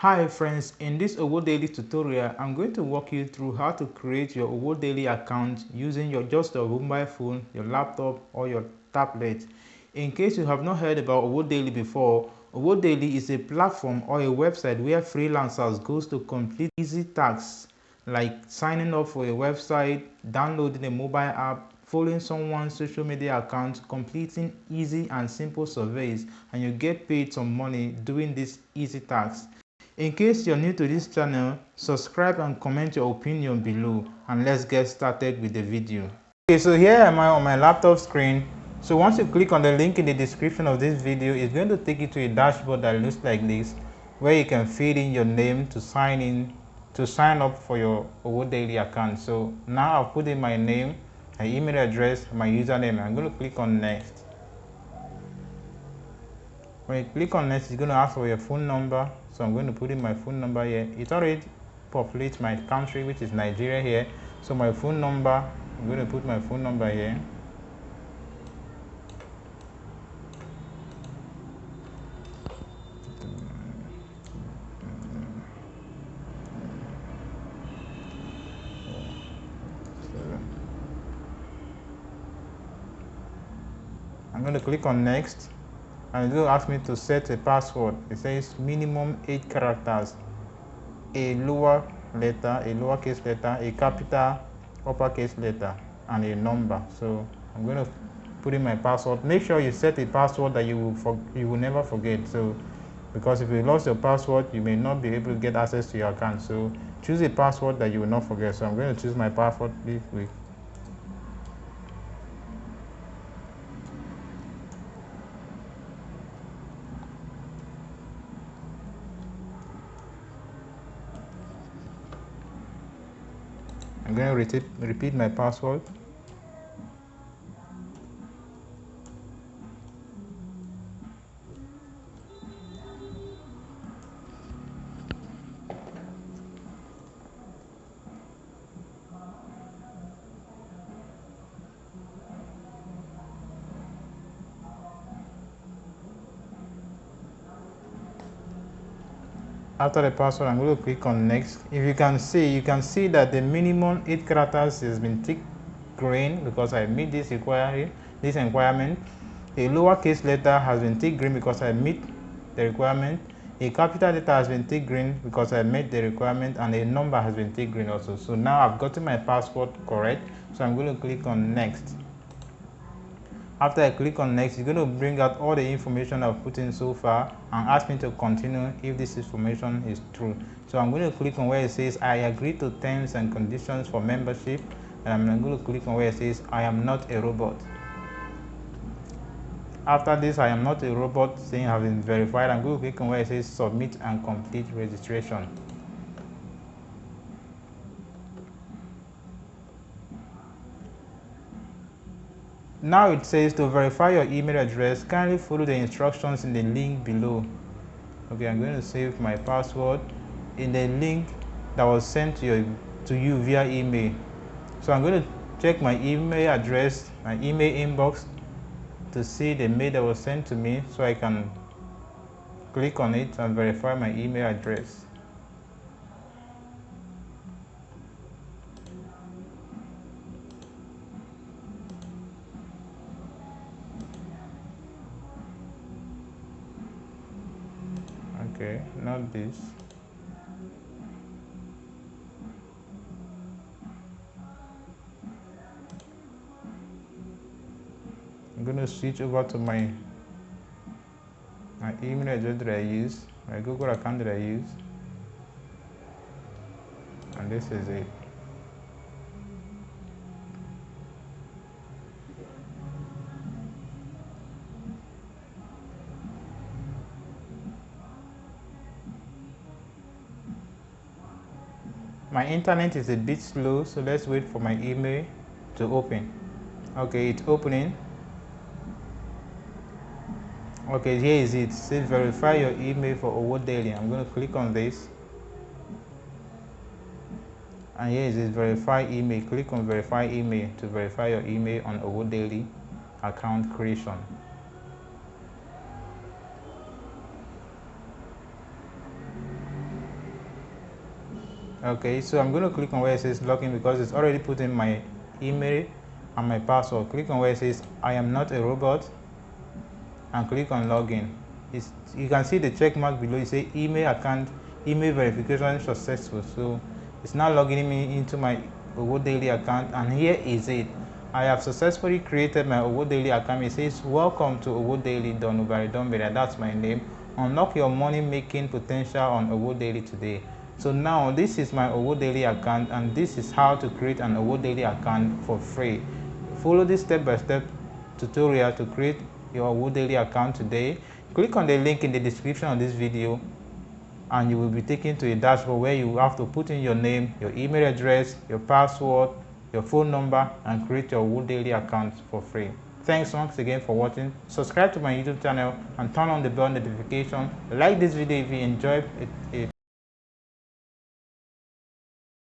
Hi friends, in this Owodaily tutorial, I'm going to walk you through how to create your Owodaily account using just your mobile phone, your laptop or your tablet. In case you have not heard about Owodaily before, Owodaily is a platform or a website where freelancers go to complete easy tasks like signing up for a website, downloading a mobile app, following someone's social media account, completing easy and simple surveys, and you get paid some money doing these easy tasks. In case you're new to this channel, subscribe and comment your opinion below, and let's get started with the video. Okay, so here am I on my laptop screen. So once you click on the link in the description of this video, it's going to take you to a dashboard that looks like this, where you can feed in your name to sign up for your Owodaily account. So now I've put in my name, my email address, my username. I'm going to click on next. When you click on next, it's going to ask for your phone number. So I'm going to put in my phone number here. It already populates my country, which is Nigeria here. So my phone number, I'm going to put my phone number here. I'm going to click on next, and it will ask me to set a password. It says minimum 8 characters, a lower letter, a lowercase letter, a capital, uppercase letter, and a number. So I'm going to put in my password. Make sure you set a password that you will never forget. So because if you lost your password, you may not be able to get access to your account. So choose a password that you will not forget. So I'm going to choose my password this week. I'm going to repeat my password. After the password, I'm going to click on next. If you can see that the minimum 8 characters has been ticked green because I meet this requirement. A lowercase letter has been ticked green because I meet the requirement. A capital letter has been ticked green because I met the requirement, and a number has been ticked green also. So now I've gotten my password correct. So I'm going to click on next. After I click on next, it's going to bring out all the information I've put in so far and ask me to continue if this information is true. So I'm going to click on where it says I agree to terms and conditions for membership, and I'm going to click on where it says I am not a robot. After this I am not a robot saying have been verified, I'm going to click on where it says submit and complete registration. Now it says to verify your email address, kindly follow the instructions in the link below. Okay, I'm going to save my password in the link that was sent to you via email. So I'm going to check my email address, my email inbox, to see the mail that was sent to me, so I can click on it and verify my email address. Okay, not this. I'm going to switch over to my email address that I use, my Google account that I use, and this is it. My internet is a bit slow, so let's wait for my email to open. Okay, it's opening. Okay, here is it. It says verify your email for Owodaily. I'm going to click on this, and here is it, verify email. Click on verify email to verify your email on Owodaily account creation. Okay, so I'm going to click on where it says login because it's already put in my email and my password. Click on where it says I am not a robot and click on login. You can see the check mark below. It says email account, email verification successful. So it's now logging me into my Owodaily account, and here is it. I have successfully created my Owodaily account. It says welcome to Owodaily Donubari. That's my name. Unlock your money making potential on Owodaily today. So now this is my Owodaily account, and this is how to create an Owodaily account for free. Follow this step-by-step tutorial to create your Owodaily account today. Click on the link in the description of this video and you will be taken to a dashboard where you have to put in your name, your email address, your password, your phone number, and create your Owodaily account for free. Thanks once again for watching. Subscribe to my YouTube channel and turn on the bell notification. Like this video if you enjoyed it.